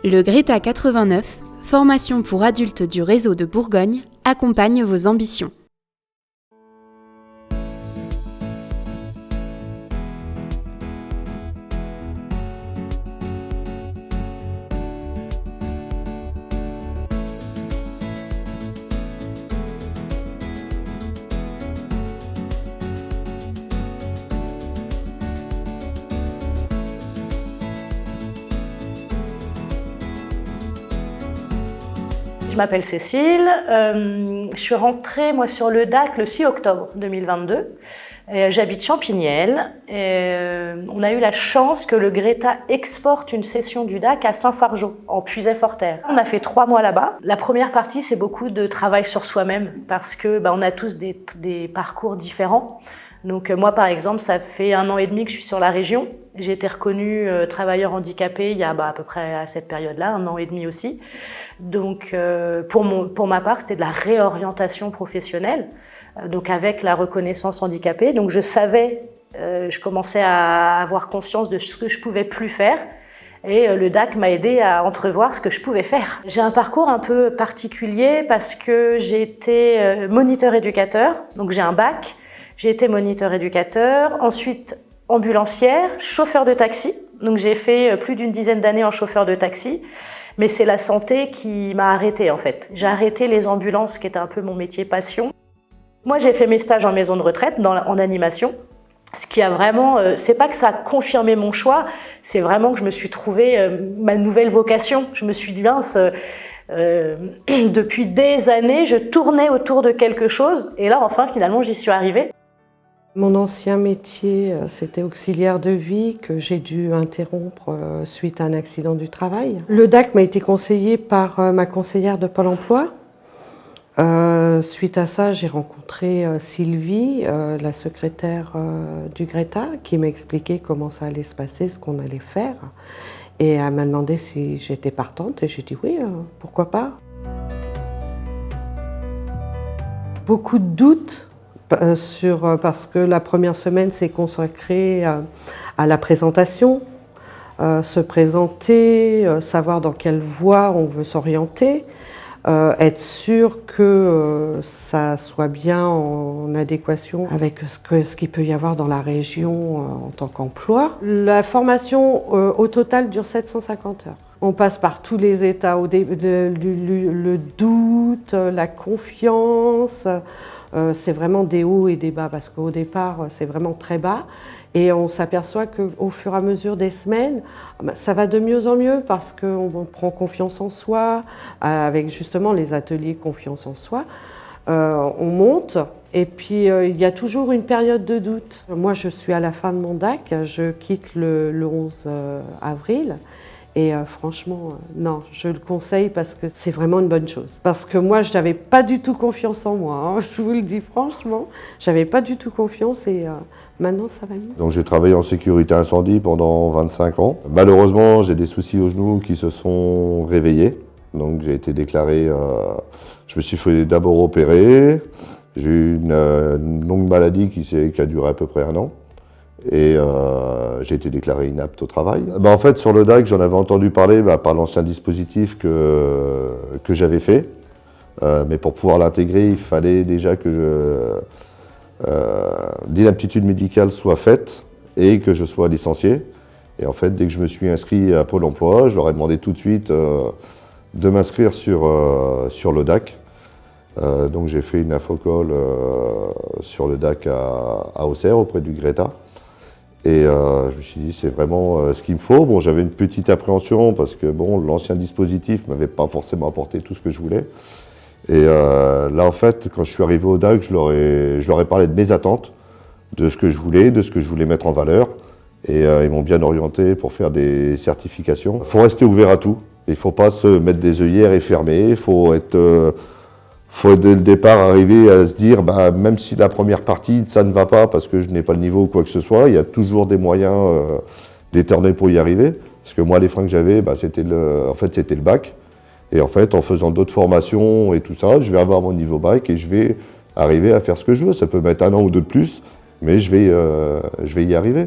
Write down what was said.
Le Greta 89, formation pour adultes du réseau de Bourgogne, accompagne vos ambitions. Je m'appelle Cécile, je suis rentrée moi, sur le DAC le 6 octobre 2022. J'habite Champignelles. On a eu la chance que le Greta exporte une session du DAC à Saint-Fargeau, en Puisaye-Forterre. On a fait 3 mois là-bas. La première partie, c'est beaucoup de travail sur soi-même parce que on a tous des parcours différents. Donc moi, par exemple, ça fait 1 an et demi que je suis sur la région. J'ai été reconnue travailleur handicapé il y a à peu près à cette période-là, 1 an et demi aussi. Donc pour ma part, c'était de la réorientation professionnelle, donc avec la reconnaissance handicapée. Donc je savais, je commençais à avoir conscience de ce que je pouvais plus faire. Et le DAC m'a aidé à entrevoir ce que je pouvais faire. J'ai un parcours un peu particulier parce que j'ai été moniteur éducateur, donc j'ai un bac. J'ai été moniteur éducateur, ensuite ambulancière, chauffeur de taxi. Donc j'ai fait plus d'une dizaine d'années en chauffeur de taxi. Mais c'est la santé qui m'a arrêtée en fait. J'ai arrêté les ambulances qui était un peu mon métier passion. Moi j'ai fait mes stages en maison de retraite, en animation. Ce qui a vraiment, c'est pas que ça a confirmé mon choix, c'est vraiment que je me suis trouvé ma nouvelle vocation. Je me suis dit, mince, depuis des années, je tournais autour de quelque chose. Et là, enfin, finalement, j'y suis arrivée. Mon ancien métier, c'était auxiliaire de vie que j'ai dû interrompre suite à un accident du travail. Le DAC m'a été conseillé par ma conseillère de Pôle emploi. Suite à ça, j'ai rencontré Sylvie, la secrétaire du Greta, qui m'a expliqué comment ça allait se passer, ce qu'on allait faire. Et elle m'a demandé si j'étais partante et j'ai dit oui, pourquoi pas. Beaucoup de doutes parce que la première semaine s'est consacrée à la présentation, se présenter, savoir dans quelle voie on veut s'orienter, être sûr que ça soit bien en adéquation avec ce qu'il peut y avoir dans la région en tant qu'emploi. La formation au total dure 750 heures. On passe par tous les états, le doute, la confiance. C'est vraiment des hauts et des bas parce qu'au départ, c'est vraiment très bas. Et on s'aperçoit qu'au fur et à mesure des semaines, ça va de mieux en mieux parce qu'on prend confiance en soi, avec justement les ateliers confiance en soi. On monte et puis il y a toujours une période de doute. Moi, je suis à la fin de mon DAC, je quitte le 11 avril. Et franchement, non, je le conseille parce que c'est vraiment une bonne chose. Parce que moi, je n'avais pas du tout confiance en moi, hein, je vous le dis franchement. Je n'avais pas du tout confiance et maintenant, ça va mieux. Donc j'ai travaillé en sécurité incendie pendant 25 ans. Malheureusement, j'ai des soucis aux genoux qui se sont réveillés. Donc j'ai été déclaré, je me suis fait d'abord opérer. J'ai eu une longue maladie qui a duré à peu près 1 an. Et j'ai été déclaré inapte au travail. En fait, sur le DAC, j'en avais entendu parler par l'ancien dispositif que j'avais fait. Mais pour pouvoir l'intégrer, il fallait déjà que l'inaptitude médicale soit faite et que je sois licencié. Et en fait, dès que je me suis inscrit à Pôle emploi, je leur ai demandé tout de suite de m'inscrire sur le DAC. Donc j'ai fait une infocall sur le DAC à Auxerre auprès du Greta. Et je me suis dit, c'est vraiment ce qu'il me faut. Bon, j'avais une petite appréhension parce que l'ancien dispositif ne m'avait pas forcément apporté tout ce que je voulais. Et là, en fait, quand je suis arrivé au DAC, je leur ai parlé de mes attentes, de ce que je voulais, de ce que je voulais mettre en valeur. Et ils m'ont bien orienté pour faire des certifications. Il faut rester ouvert à tout. Il ne faut pas se mettre des œillères et fermer. Il faut dès le départ arriver à se dire, même si la première partie, ça ne va pas parce que je n'ai pas le niveau ou quoi que ce soit, il y a toujours des moyens détournés pour y arriver. Parce que moi, les freins que j'avais, c'était le bac. Et en fait, en faisant d'autres formations et tout ça, je vais avoir mon niveau bac et je vais arriver à faire ce que je veux. Ça peut mettre 1 an ou 2 de plus, mais je vais y arriver.